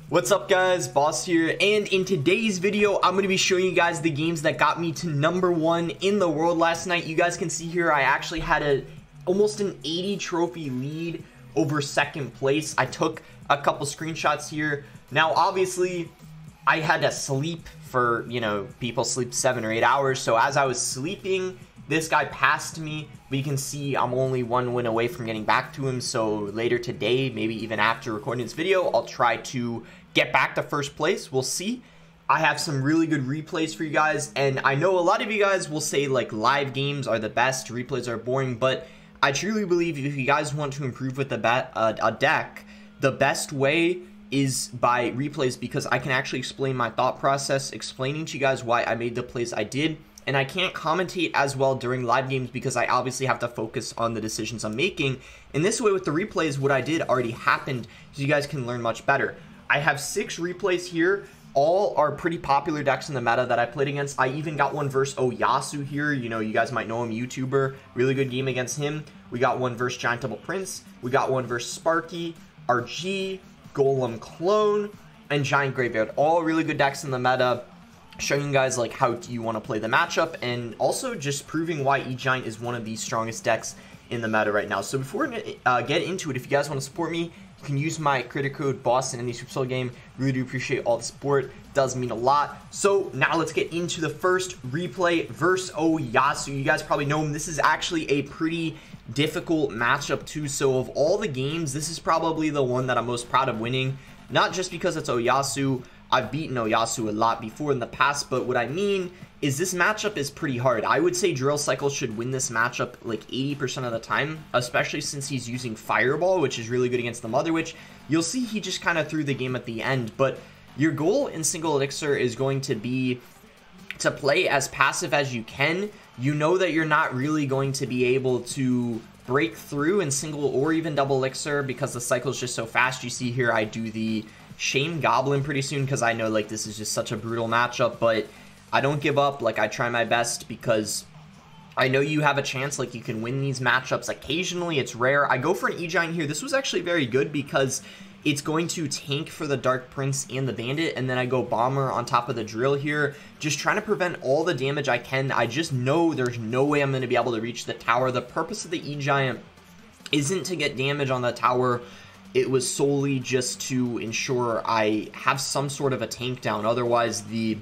What's up guys, Boss here, and in today's video I'm going to be showing you guys the games that got me to #1 in the world last night. You guys can see here I actually had almost an 80 trophy lead over second place. I took a couple screenshots here. Now obviously I had to sleep for, people sleep 7 or 8 hours, so as I was sleeping this guy passed me, but you can see I'm only 1 win away from getting back to him. So later today, maybe even after recording this video, I'll try to get back to first place. We'll see. I have some really good replays for you guys, and I know a lot of you guys will say like live games are the best, replays are boring, but I truly believe if you guys want to improve with a deck, the best way is by replays, because I can actually explain my thought process, explaining to you guys why I made the plays I did. And I can't commentate as well during live games because I obviously have to focus on the decisions I'm making. In this way, with the replays, what I did already happened, so you guys can learn much better. I have 6 replays here. All are pretty popular decks in the meta that I played against. I even got one versus Oyasu here. You guys might know him, YouTuber. Really good game against him. We got one versus Giant Double Prince. We got one versus Sparky, RG, Golem Clone, and Giant Graveyard. All really good decks in the meta. Showing you guys like how you want to play the matchup, and also just proving why EGIANT is one of the strongest decks in the meta right now. So before we get into it, if you guys want to support me, you can use my credit code BOSS in any Supercell game. Really do appreciate all the support. It does mean a lot. So now let's get into the first replay versus Oyasu. You guys probably know him. This is actually a pretty difficult matchup too. So of all the games, this is probably the one that I'm most proud of winning. Not just because it's Oyasu. I've beaten Oyasu a lot before in the past, but what I mean is this matchup is pretty hard. I would say Drill Cycle should win this matchup like 80% of the time, especially since he's using Fireball, which is really good against the Mother Witch. You'll see he just kind of threw the game at the end, but your goal in Single Elixir is going to be to play as passive as you can. You know that you're not really going to be able to break through in Single or even Double Elixir because the cycle is just so fast. You see here I do the Shame Goblin pretty soon because I know like this is just such a brutal matchup, but I don't give up. Like I try my best because I know you have a chance, like you can win these matchups occasionally. It's rare. I go for an E-Giant here. This was actually very good because it's going to tank for the Dark Prince and the Bandit, and then I go Bomber on top of the Drill here, just trying to prevent all the damage I can. I just know there's no way I'm going to be able to reach the tower. The purpose of the E-Giant isn't to get damage on the tower. It was solely just to ensure I have some sort of a tank down. Otherwise, the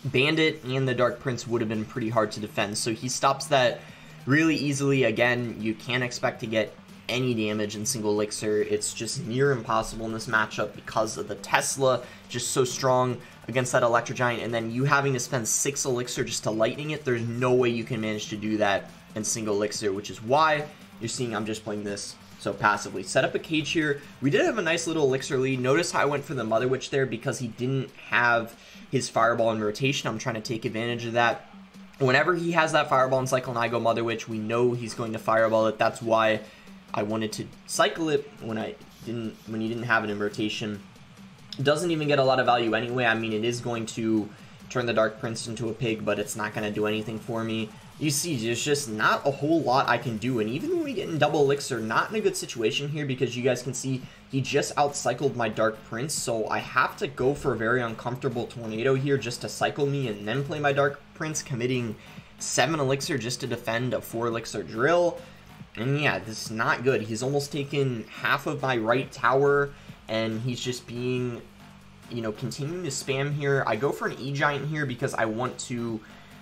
Bandit and the Dark Prince would have been pretty hard to defend. So he stops that really easily. Again, you can't expect to get any damage in Single Elixir. It's just near impossible in this matchup because of the Tesla, just so strong against that Electro Giant. And then you having to spend 6 Elixir just to lightning it. There's no way you can manage to do that in Single Elixir, which is why you're seeing I'm just playing this so passively. Set up a cage here. We did have a nice little Elixir lead. Notice how I went for the Mother Witch there because he didn't have his Fireball in rotation. I'm trying to take advantage of that. Whenever he has that Fireball in cycle and I go Mother Witch, we know he's going to Fireball it. That's why I wanted to cycle it when he didn't have it in rotation. It doesn't even get a lot of value anyway. I mean, it is going to turn the Dark Prince into a pig, but it's not going to do anything for me. You see, there's just not a whole lot I can do, and even when we get in Double Elixir, not in a good situation here because you guys can see he just outcycled my Dark Prince, so I have to go for a very uncomfortable Tornado here just to cycle me and then play my Dark Prince, committing 7 Elixir just to defend a 4 Elixir Drill. And yeah, this is not good. He's almost taken half of my right tower, and he's just being, continuing to spam here. I go for an E-Giant here because I want to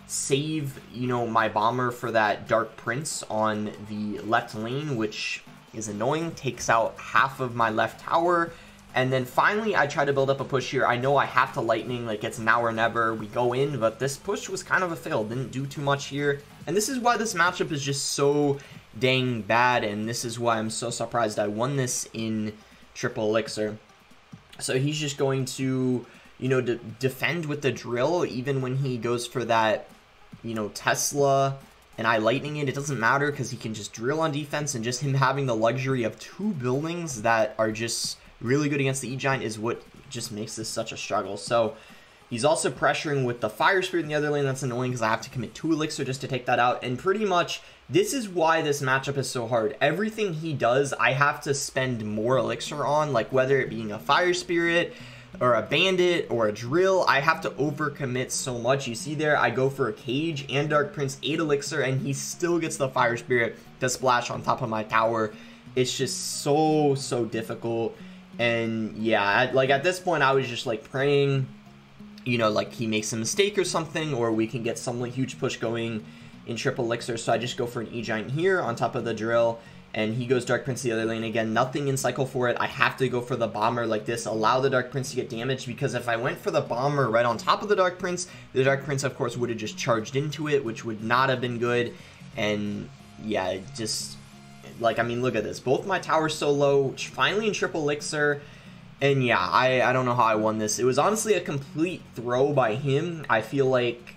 save, my Bomber for that Dark Prince on the left lane, which is annoying. Takes out half of my left tower. And then finally, I try to build up a push here. I know I have to Lightning, like it's now or never. We go in, but this push was kind of a fail. Didn't do too much here. And this is why this matchup is just so dang bad, and this is why I'm so surprised I won this in Triple Elixir. So he's just going to, defend with the Drill, even when he goes for that, Tesla, and I Lightning it. It doesn't matter because he can just Drill on defense, and just him having the luxury of 2 buildings that are just really good against the E-Giant is what just makes this such a struggle. So he's also pressuring with the Fire Spirit in the other lane. That's annoying because I have to commit 2 Elixir just to take that out. And pretty much, this is why this matchup is so hard. Everything he does, I have to spend more Elixir on, like whether it being a Fire Spirit, or a bandit or a drill, I have to overcommit so much. You see there, I go for a cage and Dark Prince 8 elixir, and he still gets the fire spirit to splash on top of my tower. It's just so difficult. And yeah, like at this point I was just like praying, you know, like he makes a mistake or something, or we can get some like huge push going in triple elixir. So I just go for an E-Giant here on top of the drill, and he goes Dark Prince the other lane. Again, nothing in cycle for it. I have to go for the bomber like this, allow the Dark Prince to get damaged, because if I went for the bomber right on top of the Dark Prince of course would have just charged into it, which would not have been good. And yeah, it just, like, I mean, look at this, both my towers so low, finally in triple elixir. And yeah, I don't know how I won this. It was honestly a complete throw by him. I feel like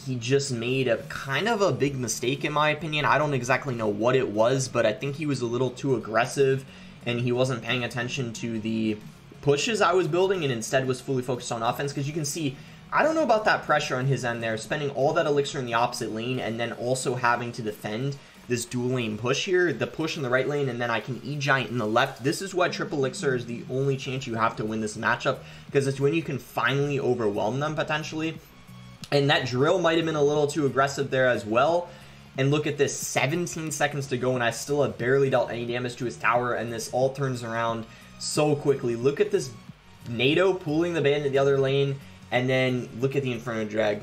he just made a kind of a big mistake in my opinion. I don't exactly know what it was, but I think he was a little too aggressive and he wasn't paying attention to the pushes I was building, and instead was fully focused on offense. Because you can see, I don't know about that pressure on his end there, spending all that elixir in the opposite lane and then also having to defend this dual lane push here, the push in the right lane, and then I can E-Giant in the left. This is why triple elixir is the only chance you have to win this matchup, because it's when you can finally overwhelm them potentially. And that drill might have been a little too aggressive there as well. And look at this, 17 seconds to go, and I still have barely dealt any damage to his tower, and this all turns around so quickly. Look at this NATO pulling the bandit the other lane, and then look at the Inferno Drag.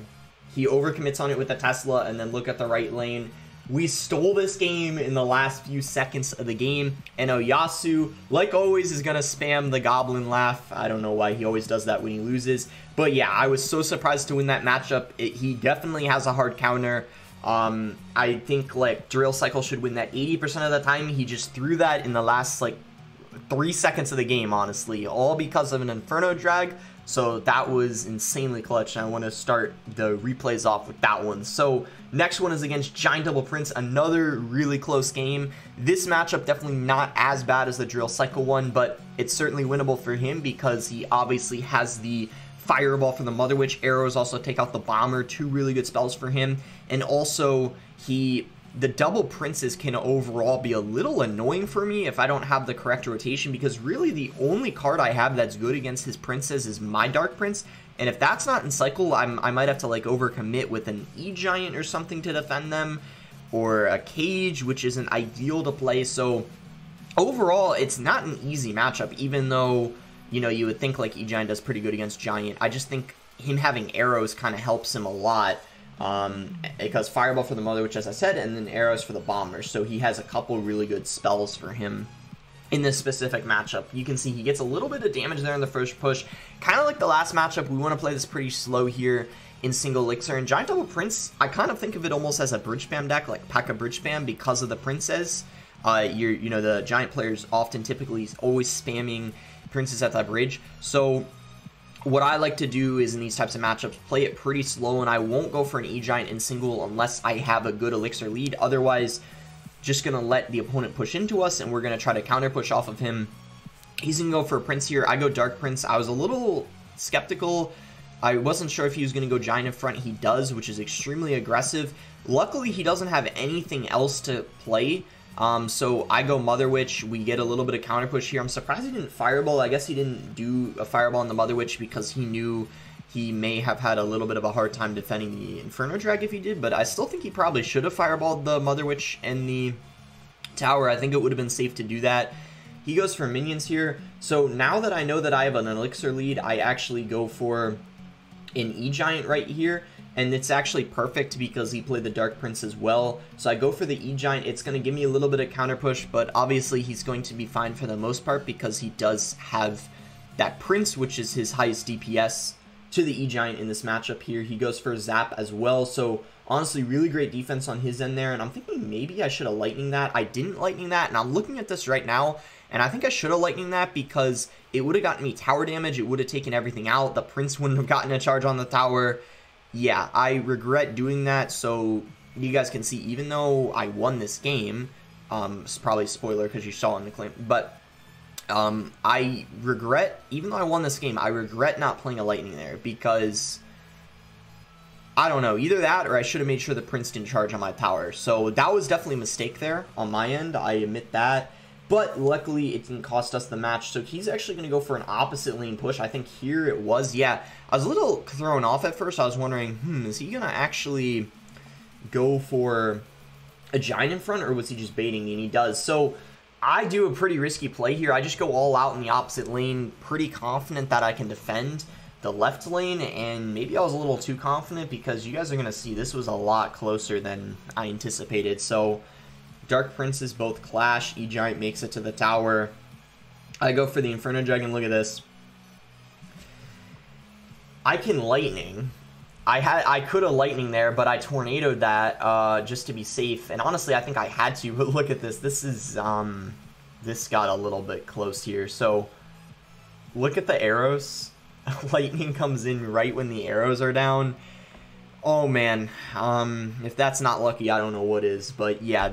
He overcommits on it with the Tesla, and then look at the right lane. We stole this game in the last few seconds of the game, and Oyasu, like always, is going to spam the Goblin Laugh. I don't know why he always does that when he loses. But yeah, I was so surprised to win that matchup. He definitely has a hard counter. I think like Drill Cycle should win that 80% of the time. He just threw that in the last like 3 seconds of the game, honestly, all because of an Inferno Drag. So that was insanely clutch, and I want to start the replays off with that one. So next one is against Giant Double Prince, another really close game. This matchup definitely not as bad as the Drill Cycle one, but it's certainly winnable for him because he obviously has the Fireball from the Mother Witch. Arrows also take out the Bomber, 2 really good spells for him. And also, the double princes can overall be a little annoying for me if I don't have the correct rotation, because really the only card I have that's good against his princes is my Dark Prince, and if that's not in cycle, I might have to like overcommit with an E-Giant or something to defend them, or a cage, which isn't ideal to play. So overall, it's not an easy matchup, even though, you know, you would think like E-Giant does pretty good against Giant. I just think him having arrows kind of helps him a lot. Because Fireball for the Mother Witch, as I said, and then arrows for the Bomber, so he has a couple really good spells for him in this specific matchup. You can see he gets a little bit of damage there in the first push, kind of like the last matchup. We want to play this pretty slow here in single elixir, and Giant Double Prince, I kind of think of it almost as a bridge spam deck, like P.E.K.K.A. bridge spam, because of the princes. You know, the Giant players often typically always spamming princes at that bridge, so what I like to do is in these types of matchups, play it pretty slow, and I won't go for an E-Giant in single unless I have a good elixir lead. Otherwise, just going to let the opponent push into us, and we're going to try to counter push off of him. He's going to go for a Prince here. I go Dark Prince. I was a little skeptical. I wasn't sure if he was going to go Giant in front. He does, which is extremely aggressive. Luckily, he doesn't have anything else to play. So I go Mother Witch. We get a little bit of counter push here. I'm surprised he didn't Fireball. I guess he didn't do a Fireball on the Mother Witch because he knew he may have had a little bit of a hard time defending the Inferno Drag if he did, but I still think he probably should have Fireballed the Mother Witch and the tower. I think it would have been safe to do that. He goes for minions here. So now that I know that I have an elixir lead, I actually go for an E-Giant right here. And it's actually perfect because he played the Dark Prince as well. So I go for the E-Giant. It's going to give me a little bit of counter push, but obviously he's going to be fine for the most part because he does have that Prince, which is his highest DPS, to the E-Giant in this matchup here. He goes for Zap as well. So honestly, really great defense on his end there. And I'm thinking maybe I should have Lightning that. I didn't Lightning that. And I'm looking at this right now, and I think I should have Lightning that because it would have gotten me tower damage. It would have taken everything out. The Prince wouldn't have gotten a charge on the tower. Yeah, I regret doing that. So you guys can see, even though I won this game, it's probably a spoiler because you saw in the claim, but I regret, even though I won this game, I regret not playing a Lightning there because, I don't know, either that or I should have made sure the Prince didn't charge on my tower. So that was definitely a mistake there on my end. I admit that. But luckily, it didn't cost us the match. So he's actually going to go for an opposite lane push. I think here it was. Yeah, I was a little thrown off at first. I was wondering, is he going to actually go for a giant in front, or was he just baiting me? And he does. So I do a pretty risky play here. I just go all out in the opposite lane, pretty confident that I can defend the left lane, and maybe I was a little too confident because you guys are going to see this was a lot closer than I anticipated. So Dark Princes both clash. E-Giant makes it to the tower. I go for the Inferno Dragon. Look at this. I can Lightning. I could have Lightning there, but I Tornadoed that just to be safe. And honestly, I think I had to. But look at this. This is this got a little bit close here. So look at the arrows. Lightning comes in right when the arrows are down. Oh man, if that's not lucky, I don't know what is. But yeah,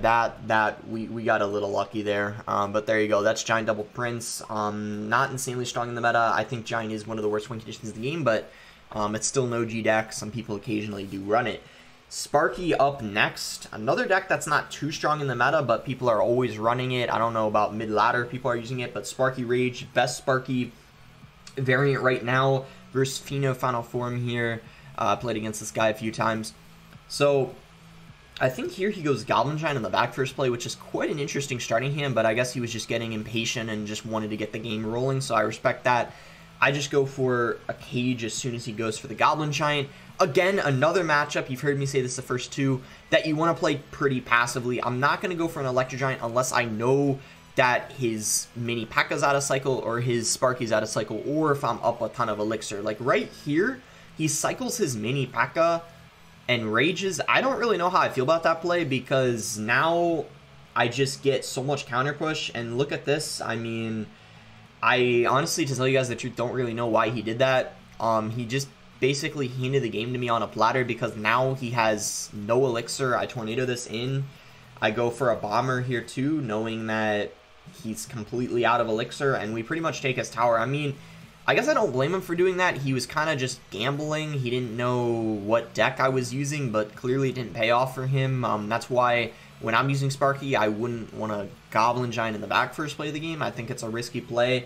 we got a little lucky there. But there you go. That's Giant Double Prince. Not insanely strong in the meta. I think Giant is one of the worst win conditions in the game, but it's still an OG deck. Some people occasionally do run it. Sparky up next. Another deck that's not too strong in the meta, but people are always running it. I don't know about mid-ladder people are using it, but Sparky Rage, best Sparky variant right now versus Fino Final Form here. Played against this guy a few times. So I think here he goes Goblin Giant in the back first play, which is quite an interesting starting hand, but I guess he was just getting impatient and just wanted to get the game rolling, so I respect that. I just go for a cage as soon as he goes for the Goblin Giant. Again, another matchup, you've heard me say this the first two, that you want to play pretty passively. I'm not going to go for an Electro Giant unless I know that his mini P.E.K.K.A's out of cycle or his Sparky's out of cycle, or if I'm up a ton of Elixir. Like right here, he cycles his mini P.E.K.K.A and rages. I don't really know how I feel about that play because now I just get so much counter push. And look at this. I mean, I honestly, to tell you guys the truth, don't really know why he did that. He just basically handed the game to me on a platter because now he has no Elixir. I Tornado this in. I go for a Bomber here too, knowing that he's completely out of Elixir, and we pretty much take his tower. I mean, I guess I don't blame him for doing that. He was kind of just gambling. He didn't know what deck I was using, but clearly it didn't pay off for him. That's why when I'm using Sparky, I wouldn't want to Goblin Giant in the back first play of the game. I think it's a risky play.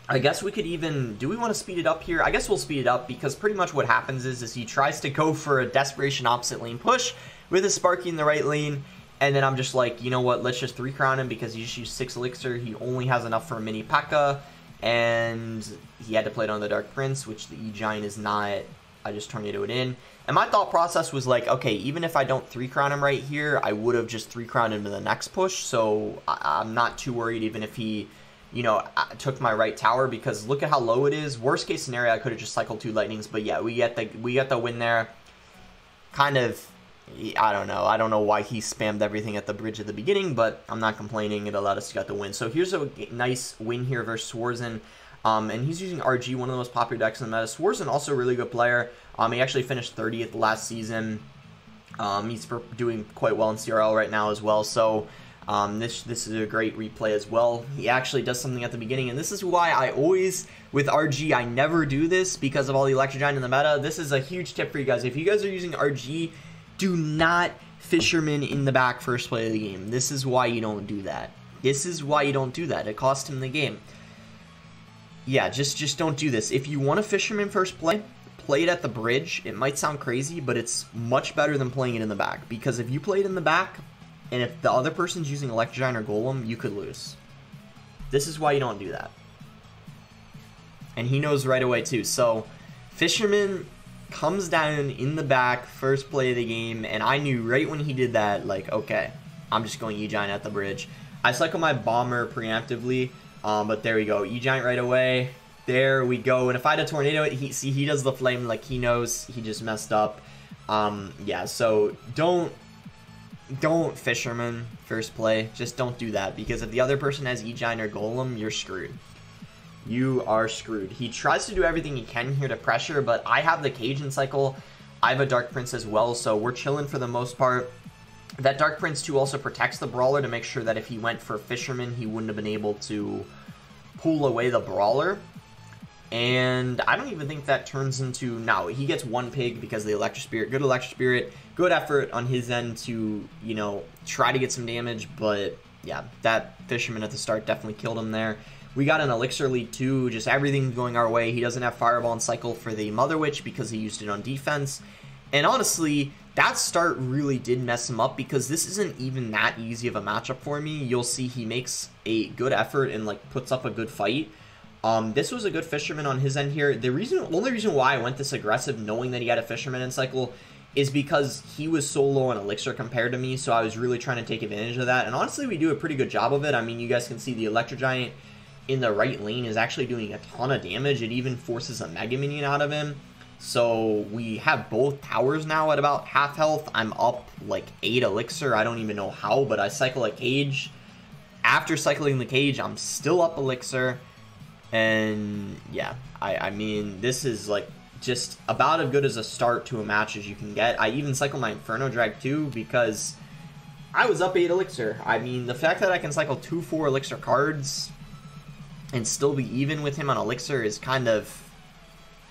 I guess we could even... Do we want to speed it up here? I guess we'll speed it up because pretty much what happens is he tries to go for a Desperation opposite lane push with his Sparky in the right lane. And then I'm just like, you know what? Let's just 3-crown him because he just used 6 Elixir. He only has enough for a mini P.E.K.K.A. And he had to play it on the Dark Prince, which the E-Giant is not. I just Tornado it in. And my thought process was like, okay, even if I don't 3-crown him right here, I would have just 3-crowned him to the next push. So I'm not too worried even if he, you know, took my right tower, because look at how low it is. Worst case scenario, I could have just cycled 2 lightnings. But yeah, we get the win there. Kind of, I don't know. I don't know why he spammed everything at the bridge at the beginning, but I'm not complaining. It allowed us to get the win. So here's a nice win here versus Swarzen. And he's using RG, one of the most popular decks in the meta. Swarzen, also a really good player. He actually finished 30th last season. He's doing quite well in CRL right now as well. So this is a great replay as well. He actually does something at the beginning, and this is why I always, with RG, I never do this because of all the Electro Giant in the meta. This is a huge tip for you guys. If you guys are using RG, do not Fisherman in the back first play of the game. This is why you don't do that. This is why you don't do that. It cost him the game. Yeah, just don't do this. If you want a Fisherman first play, play it at the bridge. It might sound crazy, but it's much better than playing it in the back. Because if you play it in the back, and if the other person's using Electro Giant or Golem, you could lose. This is why you don't do that. And he knows right away too. So, Fisherman comes down in the back, first play of the game, and I knew right when he did that, like, okay, I'm just going E-Giant at the bridge. I cycle my Bomber preemptively, but there we go. E-Giant right away. There we go. And if I had a Tornado, he does the flame, like he knows he just messed up. Yeah, so don't Fisherman first play. Just don't do that, because if the other person has E-Giant or Golem, you're screwed. You are screwed. He tries to do everything he can here to pressure, but I have the Cajun cycle. I have a Dark Prince as well, so we're chilling for the most part. That Dark Prince too also protects the Brawler to make sure that if he went for Fisherman, he wouldn't have been able to pull away the Brawler. And I don't even think that turns into... No, he gets 1 pig because of the Electro Spirit. Good Electro Spirit. Good effort on his end to, you know, try to get some damage, but yeah, that Fisherman at the start definitely killed him there. We got an Elixir lead too, just everything going our way. He doesn't have Fireball and Cycle for the Mother Witch because he used it on defense. And honestly, that start really did mess him up because this isn't even that easy of a matchup for me. You'll see he makes a good effort and like puts up a good fight. This was a good Fisherman on his end here. The only reason why I went this aggressive knowing that he had a Fisherman in cycle is because he was so low on Elixir compared to me, so I was really trying to take advantage of that. And honestly, we do a pretty good job of it. I mean, you guys can see the Electro Giant in the right lane is actually doing a ton of damage. It even forces a Mega Minion out of him. So we have both towers now at about half health. I'm up like 8 Elixir. I don't even know how, but I cycle a Cage. After cycling the Cage, I'm still up Elixir. And yeah, I mean, this is like just about as good as a start to a match as you can get. I even cycle my Inferno Drag too because I was up 8 Elixir. I mean, the fact that I can cycle 2 4 Elixir cards and still be even with him on Elixir is kind of...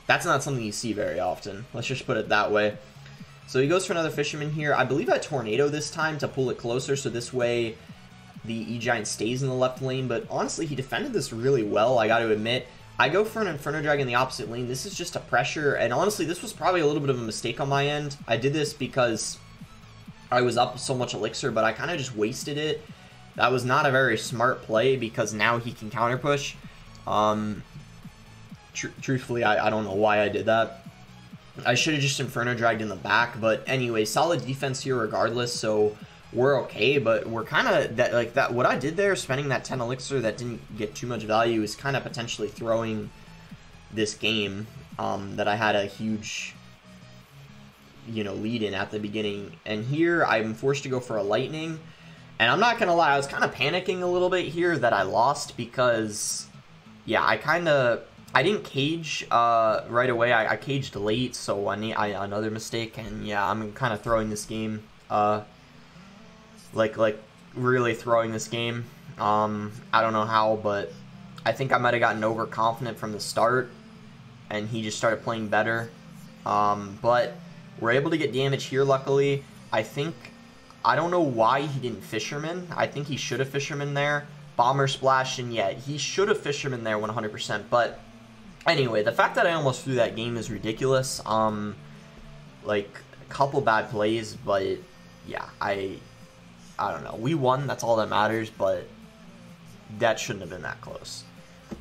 that's not something you see very often. Let's just put it that way. So he goes for another Fisherman here. I believe I Tornado this time to pull it closer, so this way the E-Giant stays in the left lane. But honestly, he defended this really well, I got to admit. I go for an Inferno Drag in the opposite lane. This is just a pressure, and honestly, this was probably a little bit of a mistake on my end. I did this because I was up so much Elixir, but I kind of just wasted it. That was not a very smart play because now he can counter push. Truthfully, I don't know why I did that. I should have just Inferno Dragged in the back, but anyway, solid defense here regardless, so we're okay, but we're kind of, what I did there, spending that 10 Elixir that didn't get too much value, is kind of potentially throwing this game that I had a huge, lead in at the beginning. And here, I'm forced to go for a Lightning, and I'm not going to lie, I was kind of panicking a little bit here that I lost because, yeah, I didn't cage right away. I caged late, so another mistake, and yeah, I'm kind of throwing this game, like really throwing this game. I don't know how, but I think I might have gotten overconfident from the start, and he just started playing better. But we're able to get damage here, luckily. I don't know why he didn't Fisherman. I think he should have Fisherman there. Bomber Splash, and yeah, he should have Fisherman there 100%, but anyway, the fact that I almost threw that game is ridiculous. Like, a couple bad plays, but yeah, I don't know. We won, that's all that matters, but that shouldn't have been that close.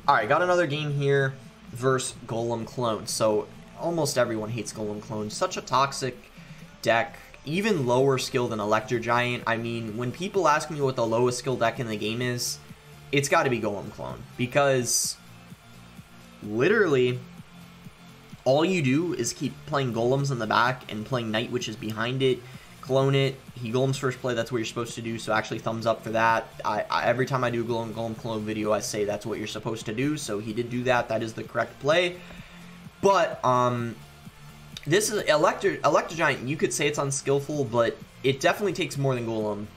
Alright, got another game here versus Golem Clone. So, almost everyone hates Golem Clone. Such a toxic deck, even lower skill than Electro Giant. I mean, when people ask me what the lowest skill deck in the game is, it's got to be Golem Clone, because literally all you do is keep playing golems in the back and playing Night Witches behind it, clone it. He golems first play, that's what you're supposed to do, so actually thumbs up for that. Every time I do a golem clone video, I say that's what you're supposed to do, so he did do that. That is the correct play. But this is Electro Giant. You could say it's unskillful, but it definitely takes more than Golem,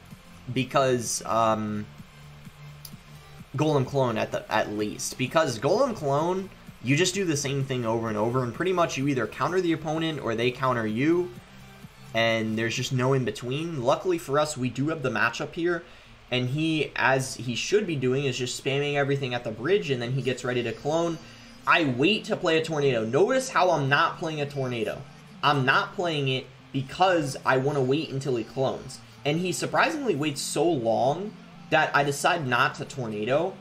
because Golem Clone at least, because Golem Clone, you just do the same thing over and over, and pretty much you either counter the opponent or they counter you, and there's just no in between. Luckily for us, we do have the matchup here, and he, as he should be doing, is just spamming everything at the bridge, and then he gets ready to clone. I wait to play a Tornado. Notice how I'm not playing a Tornado. I'm not playing it because I want to wait until he clones, and he surprisingly waits so long that I decide not to Tornado,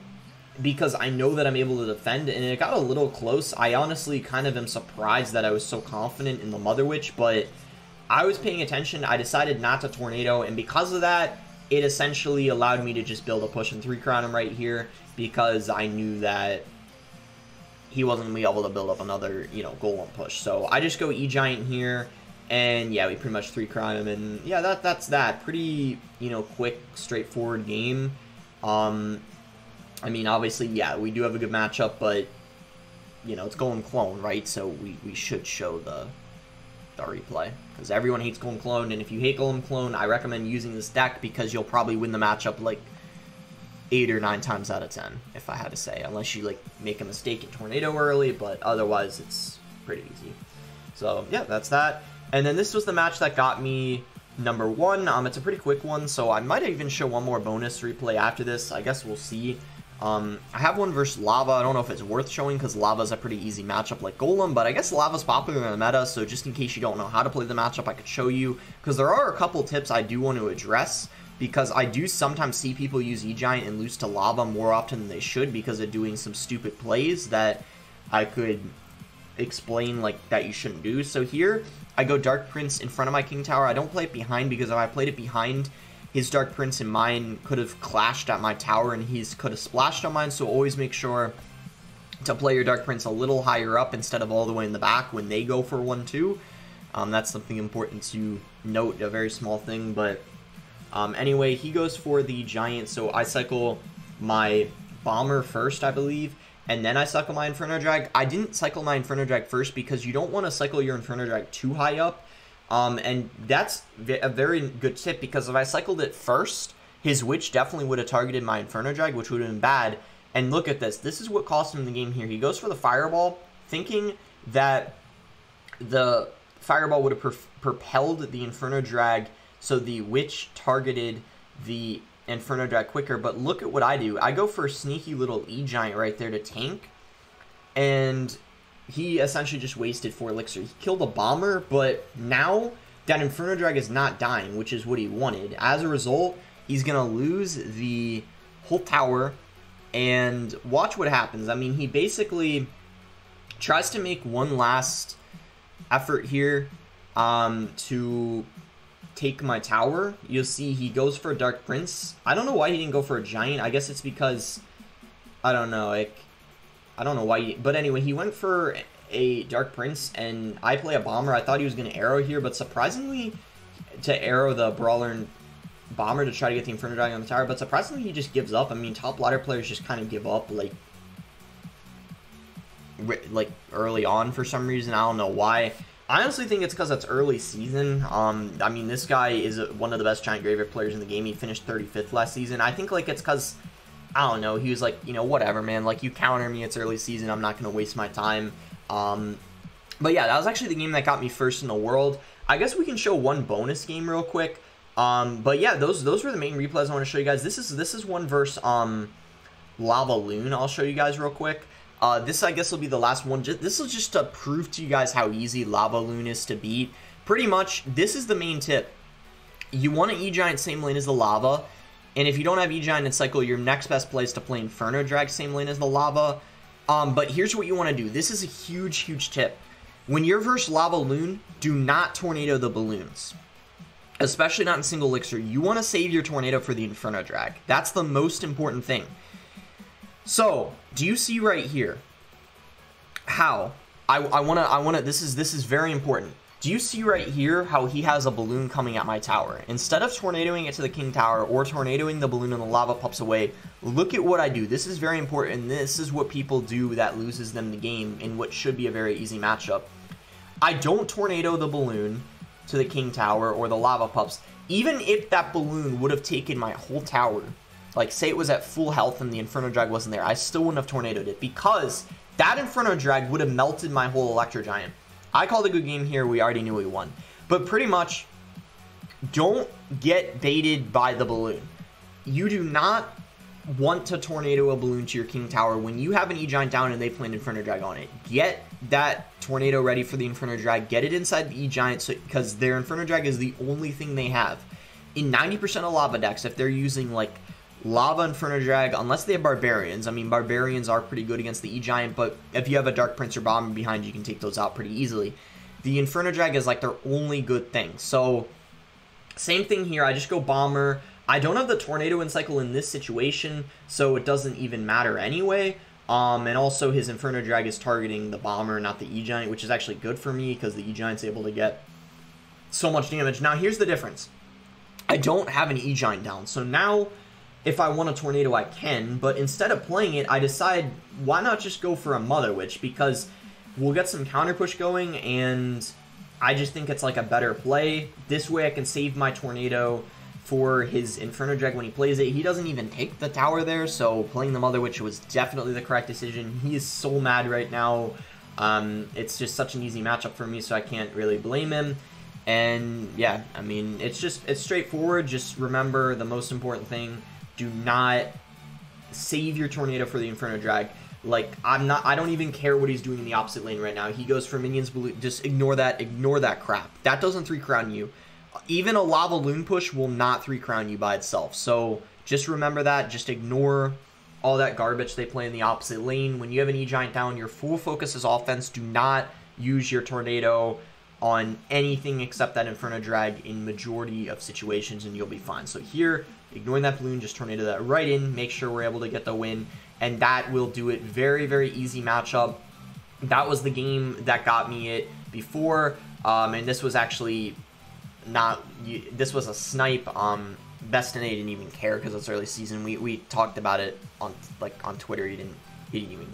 because I know that I'm able to defend, and it got a little close. I honestly kind of am surprised that I was so confident in the Mother Witch, but I was paying attention. I decided not to Tornado, and because of that, it essentially allowed me to just build a push and 3-crown him right here, because I knew that he wasn't going to be able to build up another, Golem push. So I just go E-Giant here, and yeah, we pretty much 3-crown him, and yeah, that's that. Pretty, quick, straightforward game. I mean, obviously, yeah, we do have a good matchup, but, it's Golem Clone, right? So we should show the replay, because everyone hates Golem Clone, and if you hate Golem Clone, I recommend using this deck, because you'll probably win the matchup, like, 8 or 9 times out of 10, if I had to say, unless you, like, make a mistake in Tornado early, but otherwise, it's pretty easy. So, yeah, that's that. And then this was the match that got me number 1. It's a pretty quick one, so I might even show one more bonus replay after this. I guess we'll see. I have one versus Lava. I don't know if it's worth showing because Lava's a pretty easy matchup like Golem, but I guess Lava's popular in the meta, so just in case you don't know how to play the matchup, I could show you, because there are a couple tips I do want to address, because I do sometimes see people use EGIANT and lose to Lava more often than they should because of doing some stupid plays that I could explain, like, that you shouldn't do. So here, I go Dark Prince in front of my King Tower. I don't play it behind, because if I played it behind, his Dark Prince and mine could have clashed at my tower, and he's could have splashed on mine, so always make sure to play your Dark Prince a little higher up instead of all the way in the back when they go for 1-2. That's something important to note, a very small thing, but anyway, he goes for the Giant, so I cycle my Bomber first, I believe, and then I cycle my Inferno Drag. I didn't cycle my Inferno Drag first because you don't want to cycle your Inferno Drag too high up. And that's a very good tip, because if I cycled it first, his Witch definitely would have targeted my Inferno Drag, which would have been bad. And look at this. This is what cost him the game here. He goes for the Fireball, thinking that the Fireball would have propelled the Inferno Drag, so the Witch targeted the Inferno Drag quicker. But look at what I do. I go for a sneaky little E-Giant right there to tank, and he essentially just wasted 4 elixir. He killed a Bomber, but now that Inferno Drag is not dying, which is what he wanted. As a result, he's going to lose the whole tower, and watch what happens. I mean, he basically tries to make one last effort here to take my tower. You'll see he goes for a Dark Prince. I don't know why he didn't go for a Giant. I guess it's because, I don't know, like, I don't know why, but anyway, he went for a Dark Prince, and I play a Bomber. I thought he was going to arrow here, but surprisingly, to arrow the Brawler and Bomber to try to get the Inferno Dragon on the tower, but surprisingly, he just gives up. I mean, top ladder players just kind of give up, like early on for some reason. I don't know why. I honestly think it's because it's early season. I mean, this guy is one of the best Giant Graveyard players in the game. He finished 35th last season. I think, like, it's because, I don't know, he was like, you know, whatever, man, like, you counter me, it's early season, I'm not going to waste my time. But yeah, that was actually the game that got me first in the world. I guess we can show one bonus game real quick. But yeah, those were the main replays I want to show you guys. This is one versus Lava Loon. I'll show you guys real quick. This, I guess, will be the last one. This is just to prove to you guys how easy Lava Loon is to beat. Pretty much, this is the main tip. You want an E-Giant same lane as the Lava, and if you don't have E-Giant and cycle, your next best play is to play Inferno Drag same lane as the Lava. But here's what you want to do. This is a huge, huge tip. When you're versus Lava Loon, do not tornado the balloons. Especially not in single elixir. You want to save your tornado for the Inferno Drag. That's the most important thing. So, do you see right here how I wanna this is very important. Do you see right here how he has a balloon coming at my tower? Instead of tornadoing it to the King Tower or tornadoing the balloon and the lava pops away, look at what I do. This is very important. This is what people do that loses them the game in what should be a very easy matchup. I don't tornado the balloon to the King Tower or the lava pups. Even if that balloon would have taken my whole tower, like say it was at full health and the Inferno Drag wasn't there, I still wouldn't have tornadoed it, because that Inferno Drag would have melted my whole Electro Giant. I called a good game here. We already knew we won. But pretty much, don't get baited by the balloon. You do not want to tornado a balloon to your King Tower when you have an E-Giant down and they play an Inferno Drag on it. Get that tornado ready for the Inferno Drag. Get it inside the E-Giant, because their Inferno Drag is the only thing they have. In 90% of lava decks, if they're using like Lava Inferno Drag, unless they have Barbarians. I mean, Barbarians are pretty good against the E-Giant, but if you have a Dark Prince or Bomber behind you, can take those out pretty easily. The Inferno Drag is like their only good thing. So, same thing here. I just go Bomber. I don't have the Tornado and Cycle in this situation, so it doesn't even matter anyway. And also, his Inferno Drag is targeting the Bomber, not the E-Giant, which is actually good for me, because the E-Giant's able to get so much damage. Now, here's the difference. I don't have an E-Giant down, so now if I want a tornado, I can, but instead of playing it, I decide, why not just go for a Mother Witch, because we'll get some counter push going, and I just think it's like a better play. This way I can save my tornado for his Inferno Drag when he plays it. He doesn't even take the tower there, so playing the Mother Witch was definitely the correct decision. He is so mad right now. It's just such an easy matchup for me, so I can't really blame him. And yeah, I mean, it's straightforward. Just remember the most important thing: do not save your tornado for the Inferno Drag. Like, I don't even care what he's doing in the opposite lane right now. He goes for minions, just ignore that crap. That doesn't 3-crown you. Even a Lava Loon push will not 3-crown you by itself. So just remember that. Just ignore all that garbage they play in the opposite lane. When you have an E-Giant down, your full focus is offense. Do not use your tornado on anything except that Inferno Drag in majority of situations, and you'll be fine. So here, ignoring that balloon, just tornado that right in, make sure we're able to get the win, and that will do it. Very, very easy matchup. That was the game that got me it before, and this was actually not, this was a snipe. Best and they didn't even care because it's early season. We talked about it on Twitter. He didn't even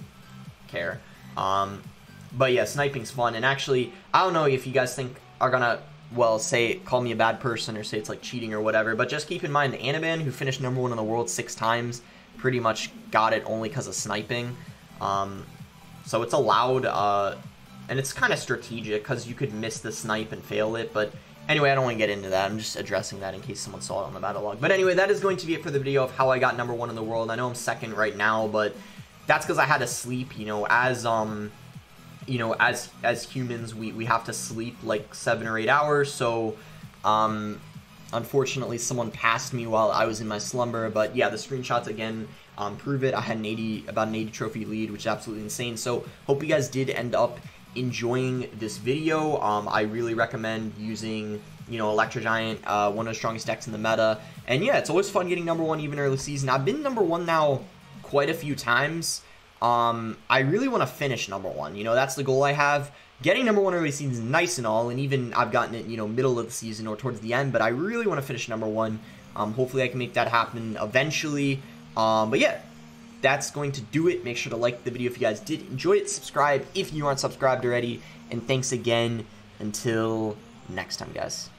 care. But yeah, sniping's fun. And actually, I don't know if you guys think are gonna, well, call me a bad person or say it's like cheating or whatever, but just keep in mind, Anaban, who finished #1 in the world 6 times, pretty much got it only because of sniping. So it's allowed, and it's kind of strategic because you could miss the snipe and fail it, but anyway, I don't want to get into that. I'm just addressing that in case someone saw it on the battle log. But anyway, that is going to be it for the video of how I got #1 in the world. I know I'm 2nd right now, but that's because I had to sleep, as humans, we have to sleep like 7 or 8 hours, so unfortunately someone passed me while I was in my slumber. But yeah, the screenshots again prove it. I had about an 80 trophy lead, which is absolutely insane. So hope you guys did end up enjoying this video. I really recommend using Electro Giant, one of the strongest decks in the meta. And yeah, it's always fun getting #1 even early season. I've been #1 now quite a few times. I really want to finish #1. That's the goal I have. Getting #1 early season is nice and all, and even I've gotten it, middle of the season or towards the end, but I really want to finish #1. Hopefully I can make that happen eventually. But yeah, that's going to do it. Make sure to like the video if you guys did enjoy it. Subscribe if you aren't subscribed already. And thanks again. Until next time, guys.